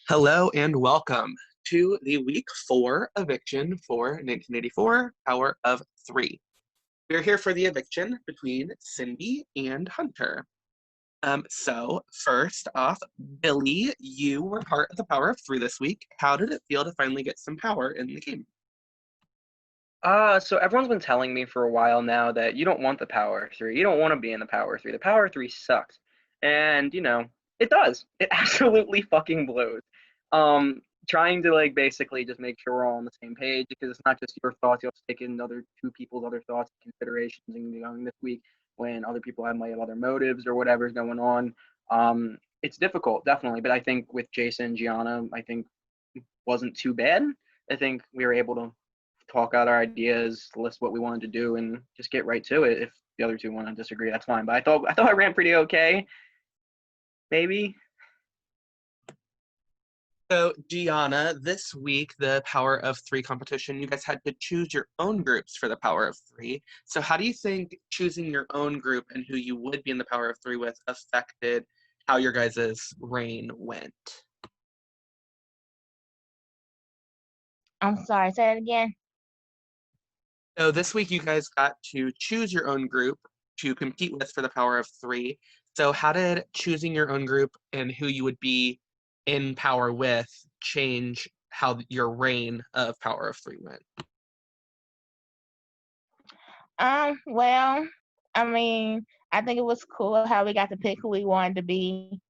Hello and welcome to the week four eviction for 1984 Power of Three. We're here for the eviction between Cindy and Hunter. So first off, Billy, you were part of the Power of Three this week. How did it feel to finally get some power in the game? So everyone's been telling me for a while now that you don't want the Power Three. You don't want to be in the Power Three. The Power Three sucks. And, it does. It absolutely fucking blows. Trying to basically just make sure we're all on the same page because it's not just your thoughts. You have to take in other two people's other thoughts and considerations and going this week when other people might have other motives or whatever's going on. It's difficult, definitely. But I think with Jason and Gianna, I think wasn't too bad. I think we were able to talk out our ideas, list what we wanted to do, and just get right to it. If the other two want to disagree, that's fine. But I thought I ran pretty okay. Maybe. So, Gianna, this week, the Power of Three competition, you guys had to choose your own groups for the Power of Three. So, how do you think choosing your own group and who you would be in the Power of Three with affected how your guys' reign went? I'm sorry, say it again. So, this week, you guys got to choose your own group to compete with for the Power of Three. So, how did choosing your own group and who you would be in power with change how your reign of Power of Three went? Well, I mean, I think it was cool how we got to pick who we wanted to be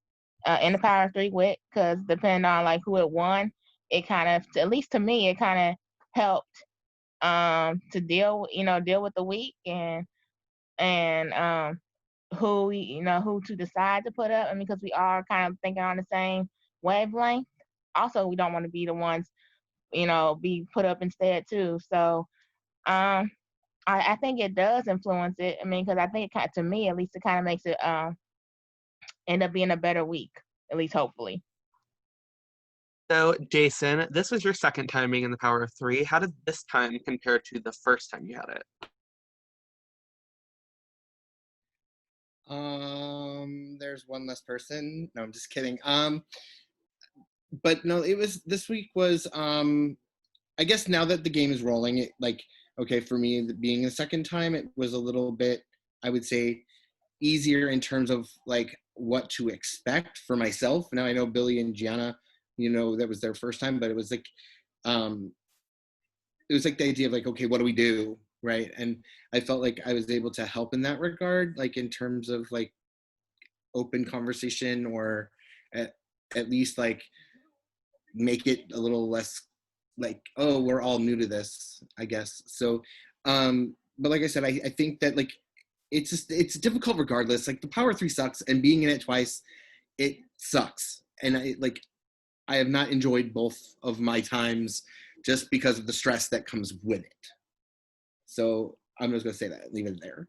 in the Power of Three with, because depending on who it won, it kind of, at least to me, it kind of helped to deal with the week and who to decide to put up. I mean, because we are kind of thinking on the same wavelength. Also, we don't want to be the ones be put up instead too. So I think it does influence it. I mean, because I think to me at least it kind of makes it end up being a better week, at least hopefully. So, Jason, this was your second time being in the Power of Three. How did this time compare to the first time you had it? There's one less person. No, I'm just kidding. But no, this week was I guess now that the game is rolling, okay, for me being the second time, it was a little bit, I would say, easier in terms of what to expect for myself. Now I know Billy and Gianna, that was their first time, but it was the idea of okay, what do we do, right? And I felt like I was able to help in that regard, in terms of open conversation, or at least make it a little less oh, we're all new to this, I guess. So but like I said, I think that it's difficult regardless. The Power 3 sucks, and being in it twice, it sucks. And I have not enjoyed both of my times just because of the stress that comes with it. So I'm just gonna say that, leave it there.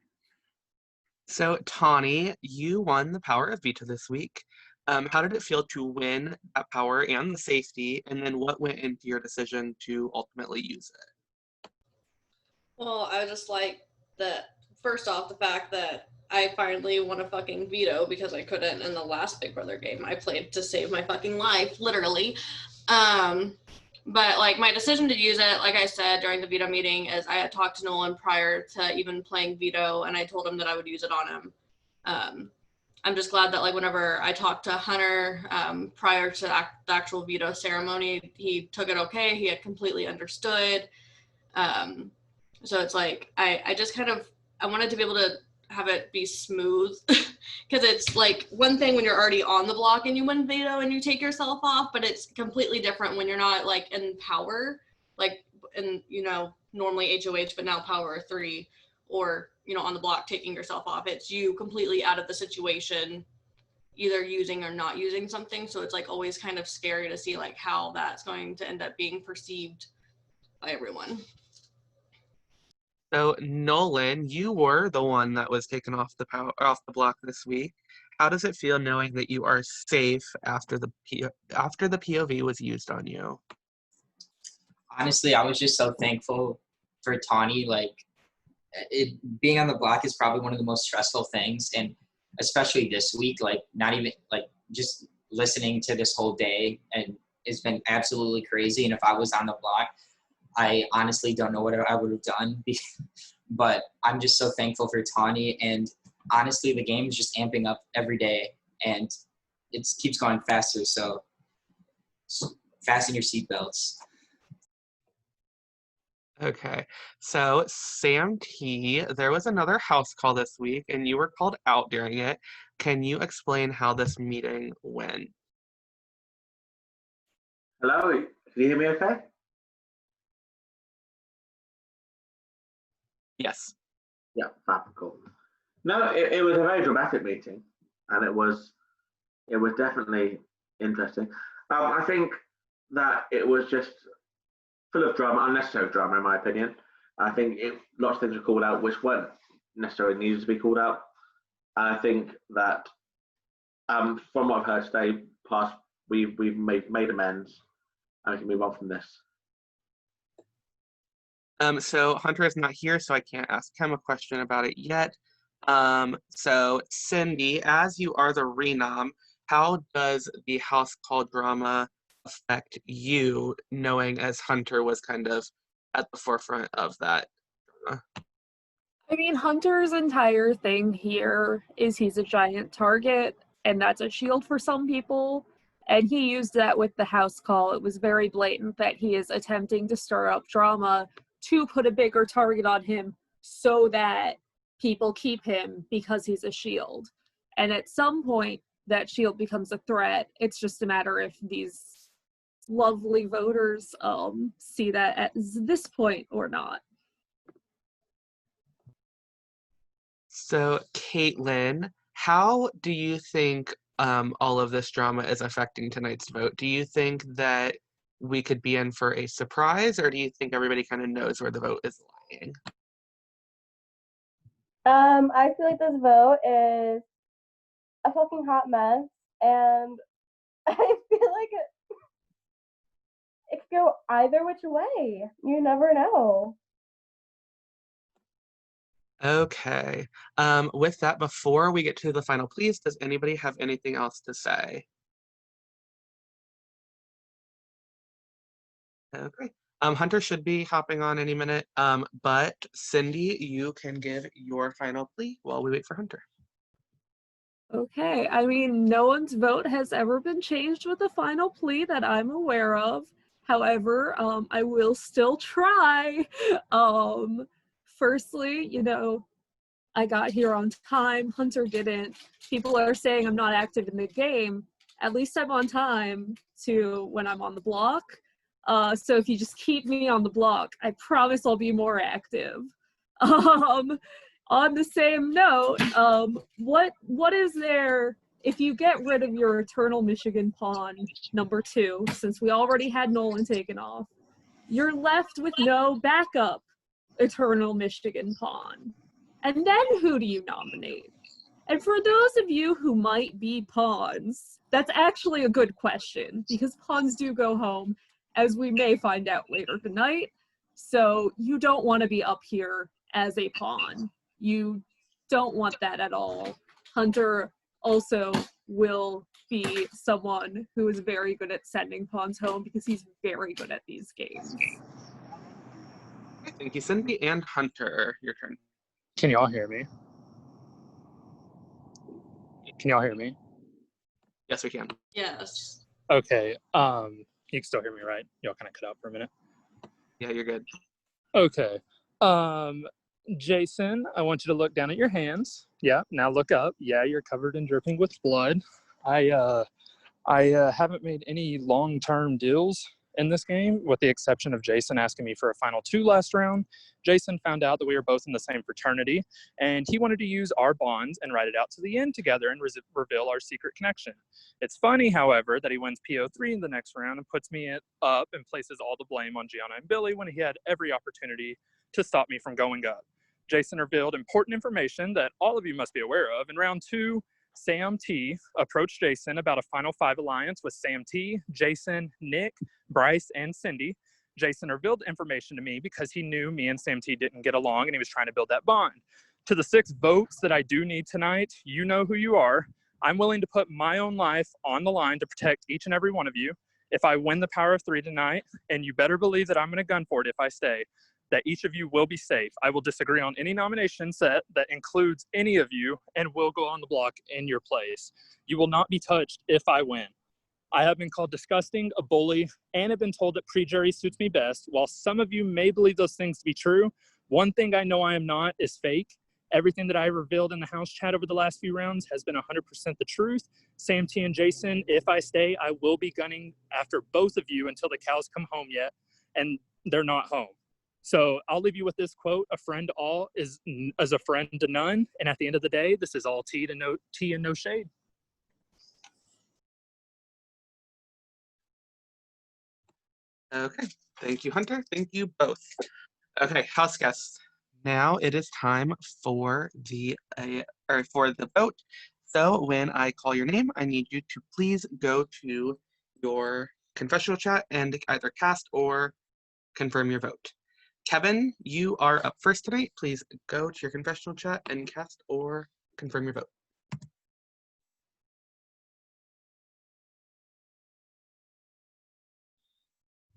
So, Tawny, you won the Power of Veto this week. How did it feel to win that power and the safety? And then what went into your decision to ultimately use it? Well, I just like that, first off, the fact that I finally won a fucking veto because I couldn't in the last Big Brother game. I played to save my fucking life, literally. But my decision to use it, like I said during the veto meeting, is I had talked to Nolan prior to even playing veto, and I told him that I would use it on him. I'm just glad that whenever I talked to Hunter prior to the actual veto ceremony, he took it okay. He had completely understood. So it's I just kind of, I wanted to be able to have it be smooth because it's one thing when you're already on the block and you win veto and you take yourself off, but it's completely different when you're not in power, in, normally HOH, but now Power 3, or, on the block taking yourself off. It's you completely out of the situation, either using or not using something. So it's always kind of scary to see how that's going to end up being perceived by everyone. So, Nolan, you were the one that was taken off the block this week. How does it feel knowing that you are safe after the POV was used on you? Honestly, I was just so thankful for Tawny. Being on the block is probably one of the most stressful things, and especially this week, not even just listening to this whole day and has been absolutely crazy. And if I was on the block, I honestly don't know what I would have done. But I'm just so thankful for Tawny. And honestly, the game is just amping up every day, and it keeps going faster. So fasten your seatbelts. Okay, so Sam T, there was another house call this week, and you were called out during it. Can you explain how this meeting went? Hello, can you hear me okay? Yes. Yeah, fab, cool. No, it was a very dramatic meeting, and it was definitely interesting. I think that it was just full of drama, unnecessary drama, in my opinion. I think lots of things were called out which weren't necessarily needed to be called out. And I think that from what I've heard today, we've made amends, and we can move on from this. So Hunter is not here, so I can't ask him a question about it yet. So Cindy, as you are the renom, how does the house call drama affect you, knowing as Hunter was kind of at the forefront of that drama? I mean, Hunter's entire thing here is he's a giant target, and that's a shield for some people. And he used that with the house call. It was very blatant that he is attempting to stir up drama to put a bigger target on him so that people keep him because he's a shield. And at some point, that shield becomes a threat. It's just a matter if these lovely voters see that at this point or not. So Caitlin, how do you think all of this drama is affecting tonight's vote? Do you think that we could be in for a surprise, or do you think everybody kind of knows where the vote is lying? I feel like this vote is a fucking hot mess, and I feel like it could go either which way. You never know. Okay. With that, before we get to the final please, does anybody have anything else to say? Okay. Hunter should be hopping on any minute. But Cindy, you can give your final plea while we wait for Hunter. Okay, I mean, no one's vote has ever been changed with a final plea that I'm aware of. However, I will still try. Firstly, you know, I got here on time. Hunter didn't. People are saying I'm not active in the game. At least I'm on time to when I'm on the block. So if you just keep me on the block, I promise I'll be more active. On the same note, what is there if you get rid of your Eternal Michigan pawn number 2, since we already had Nolan taken off, you're left with no backup Eternal Michigan pawn. And then who do you nominate? And for those of you who might be pawns, that's actually a good question, because pawns do go home, as we may find out later tonight. So you don't want to be up here as a pawn. You don't want that at all. Hunter also will be someone who is very good at sending pawns home because he's very good at these games. Thank you, Cindy and Hunter. Your turn. Can y'all hear me? Can y'all hear me? Yes, we can. Yes. Okay. You can still hear me, right? Y'all kind of cut out for a minute. Yeah, you're good. Okay. Jason, I want you to look down at your hands. Yeah, now look up. Yeah, you're covered and dripping with blood. I haven't made any long-term deals in this game, with the exception of Jason asking me for a final 2 last round. Jason found out that we were both in the same fraternity, and he wanted to use our bonds and write it out to the end together and reveal our secret connection. It's funny, however, that he wins PO3 in the next round and puts me up and places all the blame on Gianna and Billy when he had every opportunity to stop me from going up. Jason revealed important information that all of you must be aware of. In round 2, Sam T approached Jason about a Final 5 alliance with Sam T, Jason, Nick, Bryce, and Cindy. Jason revealed information to me because he knew me and Sam T didn't get along and he was trying to build that bond. To the 6 votes that I do need tonight, you know who you are. I'm willing to put my own life on the line to protect each and every one of you. If I win the power of 3 tonight, and you better believe that I'm going to gun for it if I stay, that each of you will be safe. I will disagree on any nomination set that includes any of you and will go on the block in your place. You will not be touched if I win. I have been called disgusting, a bully, and have been told that pre-jury suits me best. While some of you may believe those things to be true, one thing I know I am not is fake. Everything that I revealed in the house chat over the last few rounds has been 100% the truth. Sam T and Jason, if I stay, I will be gunning after both of you until the cows come home yet, and they're not home. So I'll leave you with this quote: a friend to all is a friend to none. And at the end of the day, this is all tea and no shade. Okay, thank you, Hunter. Thank you both. Okay, house guests. Now it is time for the vote. So when I call your name, I need you to please go to your confessional chat and either cast or confirm your vote. Kevin, you are up first tonight. Please go to your confessional chat and cast or confirm your vote.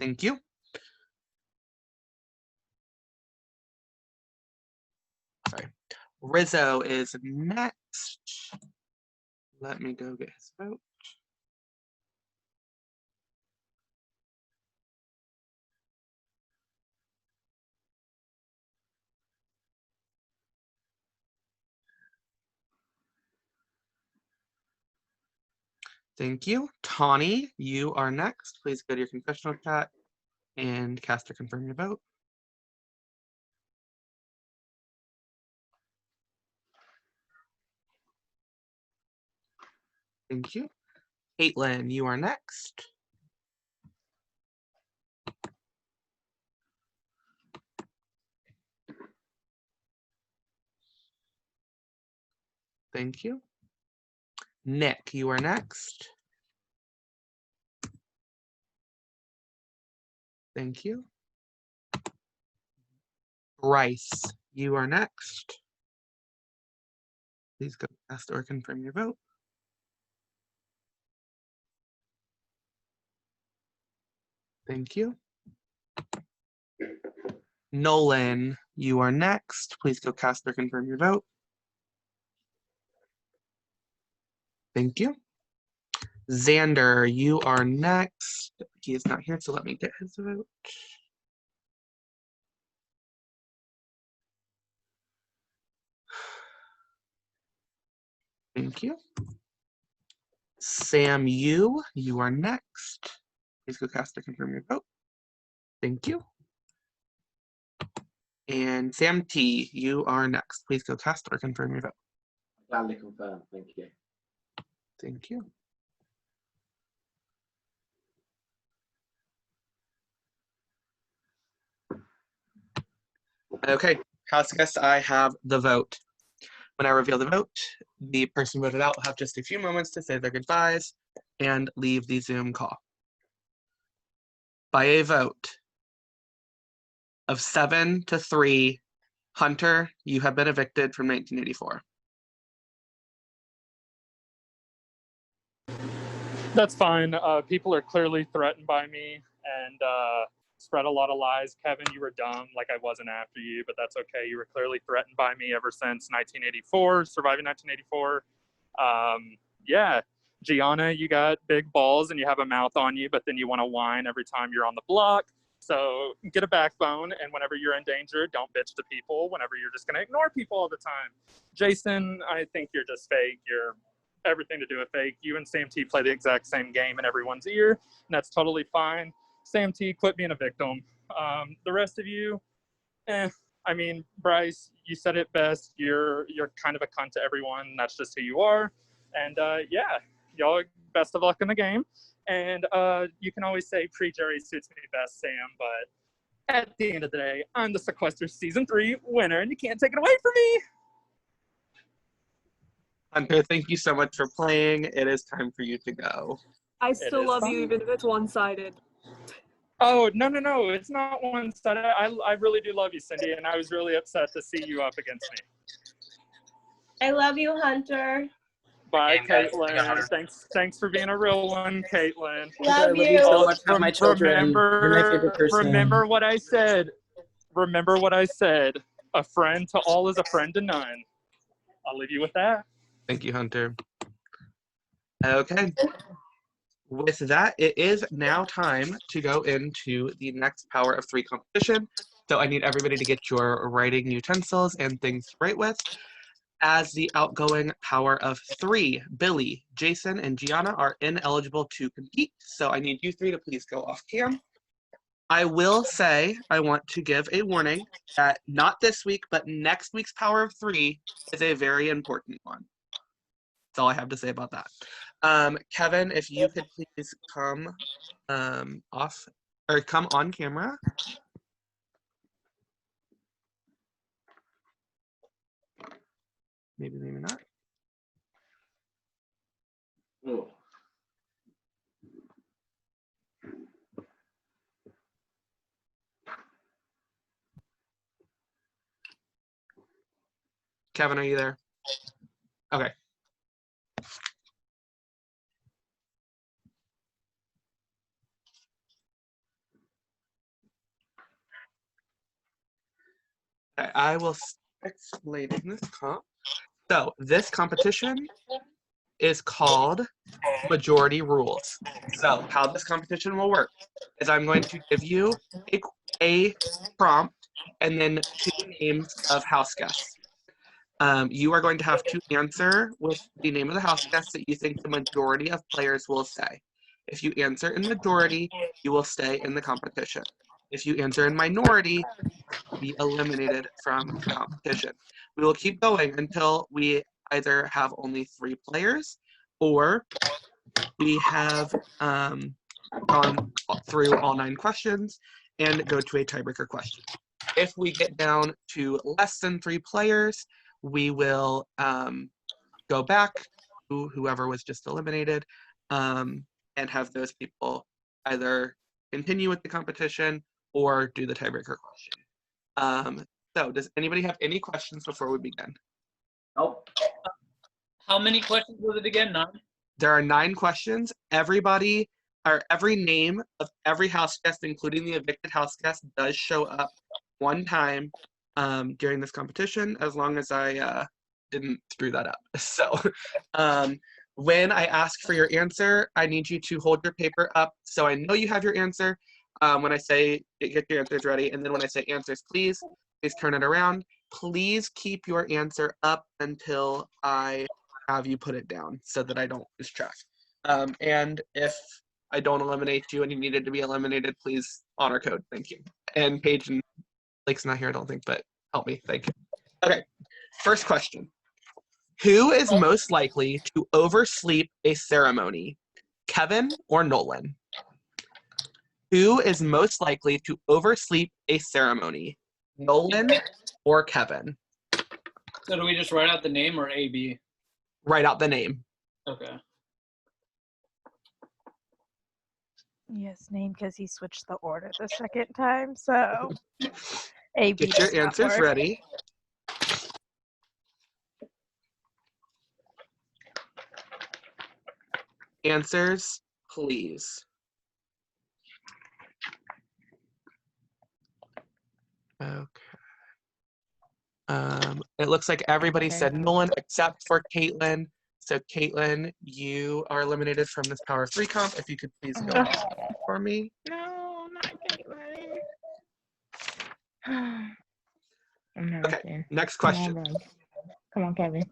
Thank you. Sorry. Rizzo is next. Let me go get his vote. Thank you. Tawny, you are next. Please go to your confessional chat and cast or confirm your vote. Thank you. Caitlin, you are next. Thank you. Nick, you are next. Thank you. Bryce, you are next. Please go cast or confirm your vote. Thank you. Nolan, you are next. Please go cast or confirm your vote. Thank you. Xander, you are next. He is not here, so let me get his vote. Thank you. Sam, you are next. Please go cast or confirm your vote. Thank you. And Sam T, you are next. Please go cast or confirm your vote. Gladly confirmed. Thank you. Thank you. Okay, house guests, I have the vote. When I reveal the vote, the person voted out will have just a few moments to say their goodbyes and leave the Zoom call. By a vote of 7-3, Hunter, you have been evicted from 1984. That's fine. People are clearly threatened by me and spread a lot of lies. Kevin, you were dumb, like I wasn't after you, but that's okay. You were clearly threatened by me ever since 1984, surviving 1984. Yeah, Gianna, you got big balls and you have a mouth on you, but then you want to whine every time you're on the block. So get a backbone, and whenever you're in danger, don't bitch to people whenever you're just going to ignore people all the time. Jason, I think you're just fake. You're everything to do with fake. You and Sam T play the exact same game in everyone's ear, and that's totally fine. Sam T, quit being a victim. The rest of you, I mean, Bryce, you said it best. You're kind of a cunt to everyone. That's just who you are. And yeah, y'all, best of luck in the game. And you can always say pre-jury suits me best, Sam, but at the end of the day, I'm the Sequester Season 3 winner, and you can't take it away from me. Hunter, thank you so much for playing. It is time for you to go. I still love you even if it's one-sided. Oh, no, it's not one-sided. I really do love you, Cindy, and I was really upset to see you up against me. I love you, Hunter. Bye, Again, guys, I got Caitlin. Thanks for being a real one, Caitlin. Love I love you so you. much. Have my children. You're my favorite person. Remember what I said. Remember what I said. A friend to all is a friend to none. I'll leave you with that. Thank you, Hunter. Okay. With that, it is now time to go into the next Power of Three competition. So I need everybody to get your writing utensils and things to write with. As the outgoing Power of Three, Billy, Jason, and Gianna are ineligible to compete. So I need you three to please go off cam. I will say I want to give a warning that not this week, but next week's Power of Three is a very important one. That's all I have to say about that. Kevin, if you could please come off or come on camera. Maybe not. Oh. Kevin, are you there? Okay. Okay, I will explain in this comp. So this competition is called Majority Rules. So how this competition will work is I'm going to give you a prompt and then 2 names of house guests. You are going to have to answer with the name of the house guest that you think the majority of players will say. If you answer in majority, you will stay in the competition. If you answer in minority, you'll be eliminated from the competition. We will keep going until we either have only 3 players or we have gone through all 9 questions and go to a tiebreaker question. If we get down to less than 3 players, we will go back to whoever was just eliminated and have those people either continue with the competition or do the tiebreaker question. So does anybody have any questions before we begin? Nope. How many questions was it again? 9? There are 9 questions. Everybody, or every name of every house guest, including the evicted house guest, does show up 1 time during this competition, as long as I didn't screw that up. So when I ask for your answer, I need you to hold your paper up so I know you have your answer. When I say get your answers ready, and then when I say answers, please turn it around. Please keep your answer up until I have you put it down so that I don't lose track. And if I don't eliminate you and you needed to be eliminated, please honor code. Thank you. And Paige and Blake's not here, I don't think, but help me. Thank you. Okay, first question. Who is most likely to oversleep a ceremony, Kevin or Nolan? Who is most likely to oversleep a ceremony, Nolan or Kevin? So do we just write out the name or AB? Write out the name. Okay. Yes, name because he switched the order the second time, so AB Get your does not answers work. ready. Answers, please. Okay. It looks like everybody said Nolan except for Caitlin. So Caitlin, you are eliminated from this Power 3 comp. If you could please go for me. No, not Caitlin. Okay, next question. Come on, Kevin.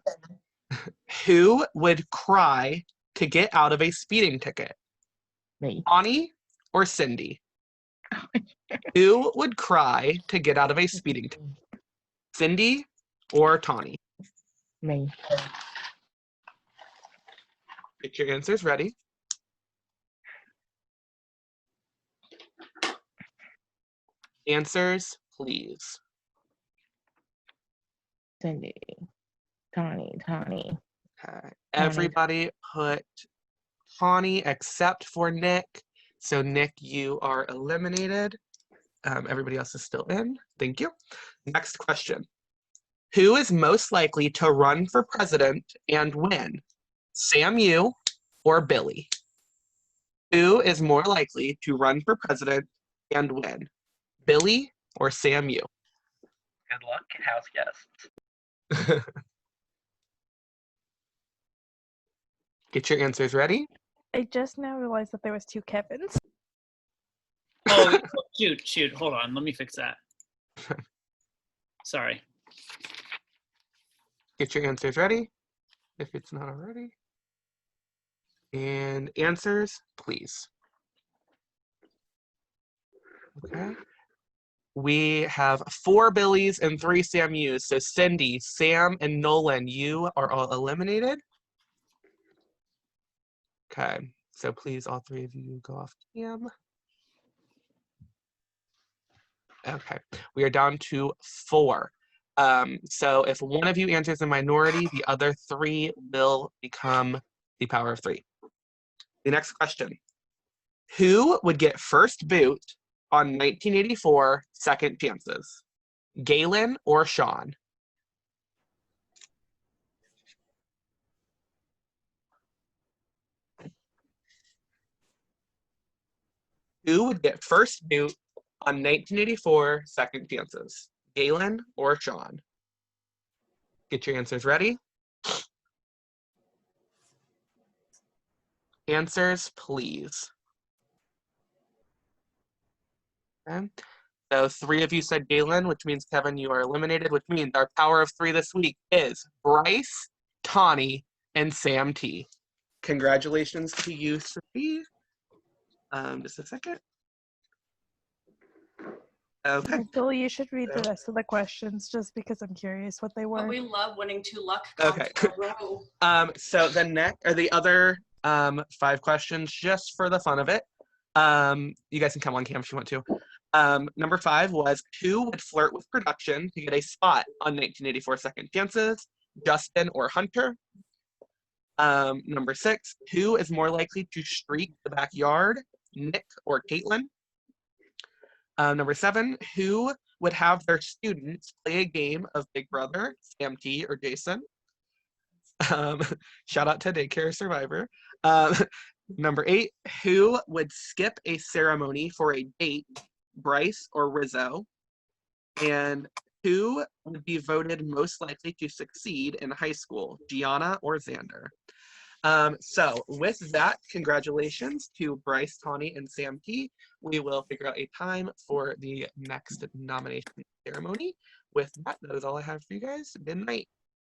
Who would cry to get out of a speeding ticket? Me. Bonnie or Cindy? Who would cry to get out of a speeding ticket? Cindy or Tawny? Me. Get your answers ready. Answers, please. Cindy. Tawny. Okay. Everybody put Tawny except for Nick. So Nick, you are eliminated. Everybody else is still in. Thank you. Next question. Who is most likely to run for president and win? Samu or Billy? Who is more likely to run for president and win? Billy or Samu? Good luck, house guests. Get your answers ready. I just now realized that there was 2 Kevins. Oh, shoot. Hold on. Let me fix that. Sorry. Get your answers ready, if it's not already. And answers, please. Okay. We have 4 Billies and 3 Samus. So Cindy, Sam, and Nolan, you are all eliminated. Okay. So please, all 3 of you go off cam. Okay. We are down to 4. So if one of you answers a minority, the other 3 will become the power of 3. The next question. Who would get first boot on 1984 Second Chances? Galen or Sean? Who would get first boot on 1984 Second Chances? Galen or Sean? Get your answers ready. Answers, please. Okay. So 3 of you said Galen, which means Kevin, you are eliminated, which means our power of 3 this week is Bryce, Tawny, and Sam T. Congratulations to you 3. Just a second. Okay. Michael, you should read the rest of the questions just because I'm curious what they But were. we love winning 2 luck Okay. in a row. So the other 5 questions, just for the fun of it. You guys can come on cam if you want to. Number 5 was, who would flirt with production to get a spot on 1984 Second Chances? Justin or Hunter? Number 6, who is more likely to streak the backyard? Nick or Caitlin? Number 7, who would have their students play a game of Big Brother? Sam T or Jason? Shout out to Daycare Survivor. Number 8, who would skip a ceremony for a date? Bryce or Rizzo? And who would be voted most likely to succeed in high school? Gianna or Xander? So with that, congratulations to Bryce, Tawny, and Sam T. We will figure out a time for the next nomination ceremony. With that, that is all I have for you guys. Good night.